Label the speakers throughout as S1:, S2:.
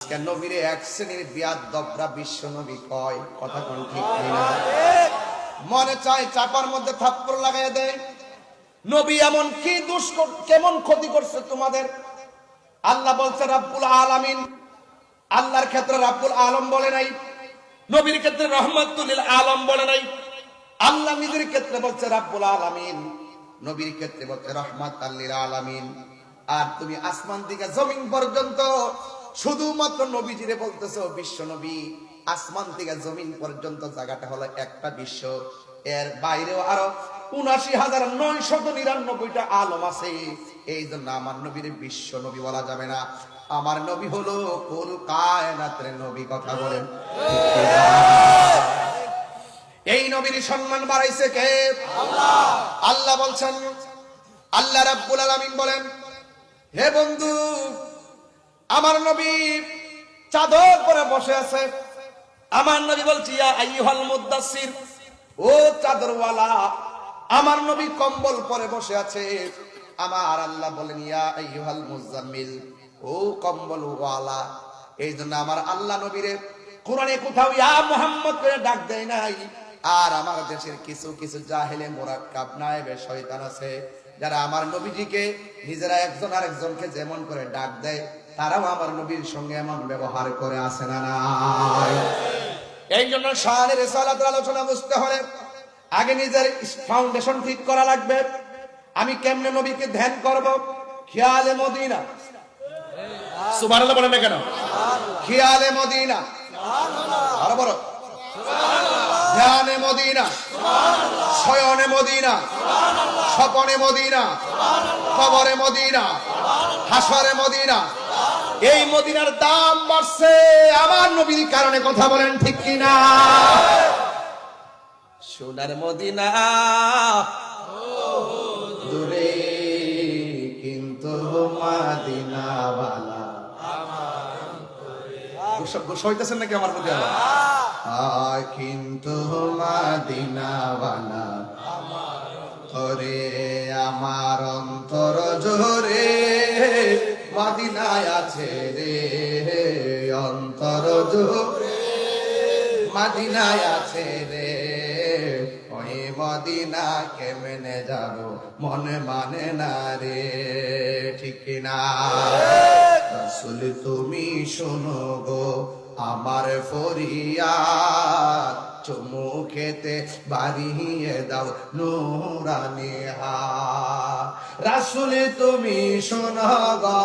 S1: আজকে নবীরে এক শ্রেণীর বিয়াদবরা বিশ্ব নবী কয়, কথা কোন ঠিক না? মনে চায় চাপার মধ্যে থাপ্পড় লাগাই দেয়। নবী এমন কি দোষ কেমন ক্ষতি করছে তোমাদের? আল্লাহ বলছে রাব্বুল আলামিন। আল্লাহর ক্ষেত্রে রাব্বুল আলম বলে নাই, নবীর ক্ষেত্রে রহমাতুল লিল আলম বলে নাই। আল্লাহ নিজের ক্ষেত্রে বলছে রাব্বুল আলামিন, নবীর ক্ষেত্রে বলছে রহমাতুল লিল আলামিন। আর তুমি আসমান থেকে জমিন পর্যন্ত শুধুমাত্র নবীজিরে বলতেছো বিশ্ব নবী। আসমান থেকে জমিন পর্যন্ত জায়গাটা হলো একটা বিশ্ব, এর বাইরেও আরো ৭৯,৯৯৯টা আলম আছে। এই জন্য আমার নবীর বিশ্ব নবী বলা যাবে না। আমার নবী হলো কুল কায়নাতের নবী। কথা বলেন। এই নবীর সম্মান বাড়াইছে কে? আল্লাহ। আল্লাহ বলছেন, আল্লাহ রাব্বুল আলামিন বলেন, হে বন্ধু, আমার নবী চাদর পরে বসে আছে। আমার নবী বলছি ইয়া আইয়ুহাল মুদ্দাসসির, ও চাদরওয়ালা। আমার নবী কম্বল পরে বসে আছে। আমার আল্লাহ বলেন ইয়া আইয়ুহাল মুজাম্মিল, ও কম্বলওয়ালা। এই জন্য আমার আল্লাহ নবীরে কোরআনে কোথাও ইয়া মুহাম্মদ করে ডাক দেয় নাই। আর আমার দেশের কিছু কিছু জাহেলে মুরাক্কাব নায়েবে শয়তান আছে, যারা আমার নবীজিকে নিজেরা একজন আরেকজনকে যেমন করে ডাক দেয়, তারাও আমার নবীর সঙ্গে এমন ব্যবহার করে আসে না নাই? এই জন্য শানে রিসালাতের আলোচনা বুঝতে হলে আগে নিজের ফাউন্ডেশন ঠিক করা লাগবে। আমি কেমনে নবীকে ধ্যান করব? খেয়ালে মদিনা। সুবহানাল্লাহ বলেন না কেন? খেয়ালে মদিনা, আরো বড় ধ্যানে মদিনা, শয়নে মদিনা, স্বপনে মদিনা, কবরে মদিনা, হাসরে মদিনা। এই মদিনার দাম বাড়ছে আমার নবীর কারণে। কথা বলেন ঠিক কিনা? সোনার মদিনা দূরে, কিন্তু মদিনাওয়ালা হইতেছেন নাকি আমার মধ্যে? কিন্তু মদিনাওয়ালা তোরে আমার অন্তর জোরে মদিনায় আছে রে, অন্তর জোরে মদিনায় আছে রে। ওই মদিনা কেমনে যাব মনে মানে না রে, ঠিক না? রাসূল তুমি শোনো গো আমার ফরিয়াদ, চুমু খেতে বাড়িয়ে দাও নূরানি হাত। রাসূল তুমি শোনো গো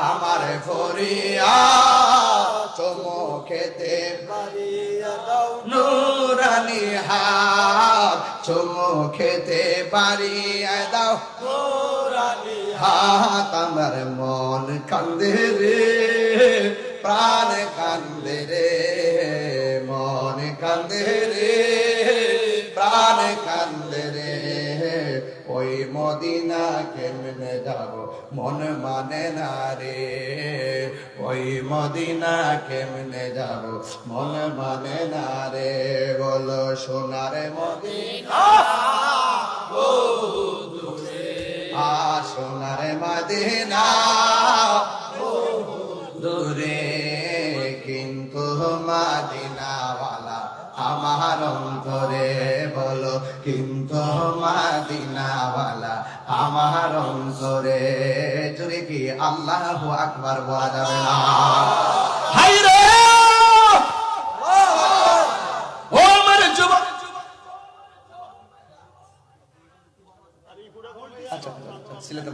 S1: আমার ফরিয়াদ, চুমু খেতে বাড়িয়ে দাও নূরানি হাত, চুমু খেতে বাড়িয়ে দাও নূরানি হাত। আমার মন কান্দে রে, প্রাণ কান্দে রে, মন কান্দে রে, প্রাণ কান্দে রে। ওই মদিনা কেমনে যাব মন মানে না রে, ওই মদিনা কেমনে যাব মন মানে না রে। বলো সোনার মদিনা ও দূরে, সোনার মদিনা দূরে, কিন্তু মদিনাওয়ালা আমার অন্তরে। বলো কিন্তু মদিনাওয়ালা আমার অন্তরে। জোরে কি আল্লাহু আকবার বলা যাবে না? হাই রে ও আমার যুবক। আচ্ছা সিলেট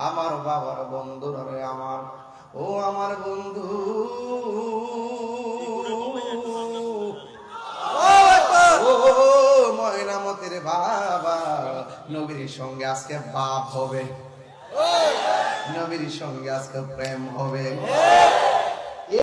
S1: আমার বাবার বন্ধুরা রে আমার, ও আমার বন্ধু, ও ময়নামতির বাবা, নবীর সঙ্গে আজকে বাপ হবে, নবীর সঙ্গে আজকে প্রেম হবে।